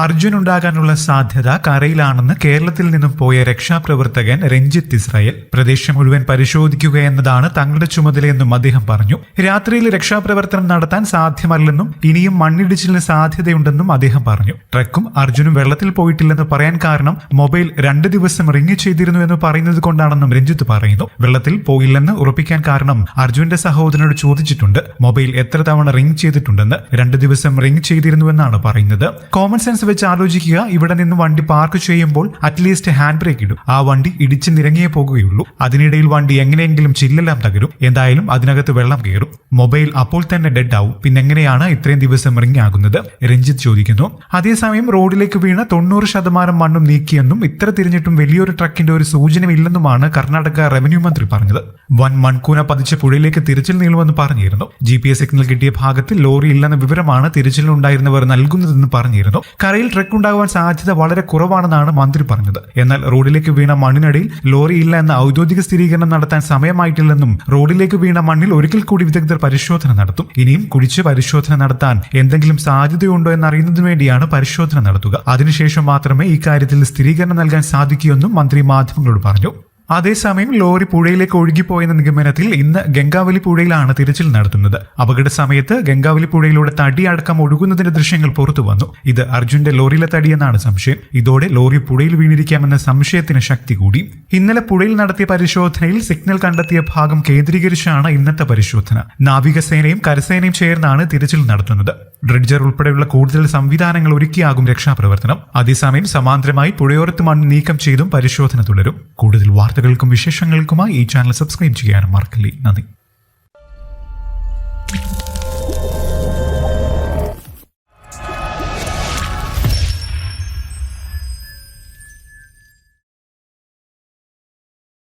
അർജുൻ ഉണ്ടാകാനുള്ള സാധ്യത കരയിലാണെന്ന് കേരളത്തിൽ നിന്നും പോയ രക്ഷാപ്രവർത്തകൻ രഞ്ജിത്ത് ഇസ്രായേൽ. പ്രദേശം മുഴുവൻ പരിശോധിക്കുക എന്നതാണ് തങ്ങളുടെ ചുമതലയെന്നും അദ്ദേഹം പറഞ്ഞു. രാത്രിയിൽ രക്ഷാപ്രവർത്തനം നടത്താൻ സാധ്യമല്ലെന്നും ഇനിയും മണ്ണിടിച്ചിലിന് സാധ്യതയുണ്ടെന്നും അദ്ദേഹം പറഞ്ഞു. ട്രക്കും അർജുനും വെള്ളത്തിൽ പോയിട്ടില്ലെന്ന് പറയാൻ കാരണം മൊബൈൽ 2 ദിവസം റിംഗ് ചെയ്തിരുന്നു എന്ന് പറയുന്നത് കൊണ്ടാണെന്നും രഞ്ജിത്ത് പറയുന്നു. വെള്ളത്തിൽ പോയില്ലെന്ന് ഉറപ്പിക്കാൻ കാരണം അർജുന്റെ സഹോദരനോട് ചോദിച്ചിട്ടുണ്ട്. മൊബൈൽ എത്ര തവണ റിംഗ് ചെയ്തിട്ടുണ്ടെന്ന്. 2 ദിവസം റിംഗ് ചെയ്തിരുന്നുവെന്നാണ് പറയുന്നത്. കോമൺ സെൻസ് വെച്ച് ആലോചിക്കുക. ഇവിടെ നിന്ന് വണ്ടി പാർക്ക് ചെയ്യുമ്പോൾ അറ്റ്ലീസ്റ്റ് ഹാൻഡ് ബ്രേക്ക് ഇടും. ആ വണ്ടി ഇടിച്ച് നിരങ്ങിയേ പോകുകയുള്ളൂ. അതിനിടയിൽ വണ്ടി എങ്ങനെയെങ്കിലും ചില്ലെല്ലാം തകരും. എന്തായാലും അതിനകത്ത് വെള്ളം കയറും. മൊബൈൽ അപ്പോൾ തന്നെ ഡെഡ് ആവും. പിന്നെങ്ങനെയാണ് ഇത്രയും ദിവസം റിംഗ് ആകുന്നത്? രഞ്ജിത്ത് ചോദിക്കുന്നു. അതേസമയം റോഡിലേക്ക് വീണ 90% മണ്ണും നീക്കിയെന്നും ഇത്ര തിരിഞ്ഞിട്ടും വലിയൊരു ട്രക്കിന്റെ ഒരു സൂചനയില്ലെന്നുമാണ് കർണാടക റവന്യൂ മന്ത്രി പറഞ്ഞത്. വൻ മൺകൂന പതിച്ച പുഴയിലേക്ക് തിരച്ചിൽ നീളുമെന്ന് പറഞ്ഞിരുന്നു. GPS സിഗ്നൽ കിട്ടിയ ഭാഗത്ത് ലോറി ഇല്ലെന്ന വിവരമാണ് തിരച്ചിലുണ്ടായിരുന്നവർ നൽകുന്നതെന്ന് പറഞ്ഞിരുന്നു. കരയിൽ ട്രക്ക് ഉണ്ടാകുവാൻ സാധ്യത വളരെ കുറവാണെന്നാണ് മന്ത്രി പറഞ്ഞത്. എന്നാൽ റോഡിലേക്ക് വീണ മണ്ണിനടിയിൽ ലോറി ഇല്ല എന്ന ഔദ്യോഗിക സ്ഥിരീകരണം നടത്താൻ സമയമായിട്ടില്ലെന്നും റോഡിലേക്ക് വീണ മണ്ണിൽ ഒരിക്കൽ കൂടി വിദഗ്ധർ പരിശോധന നടത്തും. ഇനിയും കുഴിച്ച് പരിശോധന നടത്താൻ എന്തെങ്കിലും സാധ്യതയുണ്ടോ എന്നറിയുന്നതിനു വേണ്ടിയാണ് പരിശോധന നടത്തുക. അതിനുശേഷം മാത്രമേ ഇക്കാര്യത്തിൽ സ്ഥിരീകരണം നൽകാൻ സാധിക്കൂ എന്നും മന്ത്രി മാധ്യമങ്ങളോട് പറഞ്ഞു. അതേസമയം ലോറി പുഴയിലേക്ക് ഒഴുകിപ്പോയെന്ന നിഗമനത്തിൽ ഇന്ന് ഗംഗാവലി പുഴയിലാണ് തിരച്ചിൽ നടത്തുന്നത്. അപകട സമയത്ത് ഗംഗാവലി പുഴയിലൂടെ തടി അടക്കം ഒഴുകുന്നതിന്റെ ദൃശ്യങ്ങൾ പുറത്തു വന്നു. ഇത് അർജുന്റെ ലോറിയിലെ തടിയെന്നാണ് സംശയം. ഇതോടെ ലോറി പുഴയിൽ വീണിരിക്കാമെന്ന സംശയത്തിന് ശക്തി കൂടി. ഇന്നലെ പുഴയിൽ നടത്തിയ പരിശോധനയിൽ സിഗ്നൽ കണ്ടെത്തിയ ഭാഗം കേന്ദ്രീകരിച്ചാണ് ഇന്നത്തെ പരിശോധന. നാവികസേനയും കരസേനയും ചേർന്നാണ് തിരച്ചിൽ നടത്തുന്നത്. ഡ്രെഡ്ജർ ഉൾപ്പെടെയുള്ള കൂടുതൽ സംവിധാനങ്ങൾ ഒരുക്കിയാകും രക്ഷാപ്രവർത്തനം. അതേസമയം സമാന്തരമായി പുഴയോരത്ത് മണ്ണ് നീക്കം ചെയ്തും പരിശോധന തുടരും. കൂടുതൽ വാർത്തകൾക്കും വിശേഷങ്ങൾക്കുമായി ഈ ചാനൽ സബ്സ്ക്രൈബ് ചെയ്യാനും മറക്കല്ലേ. നന്ദി.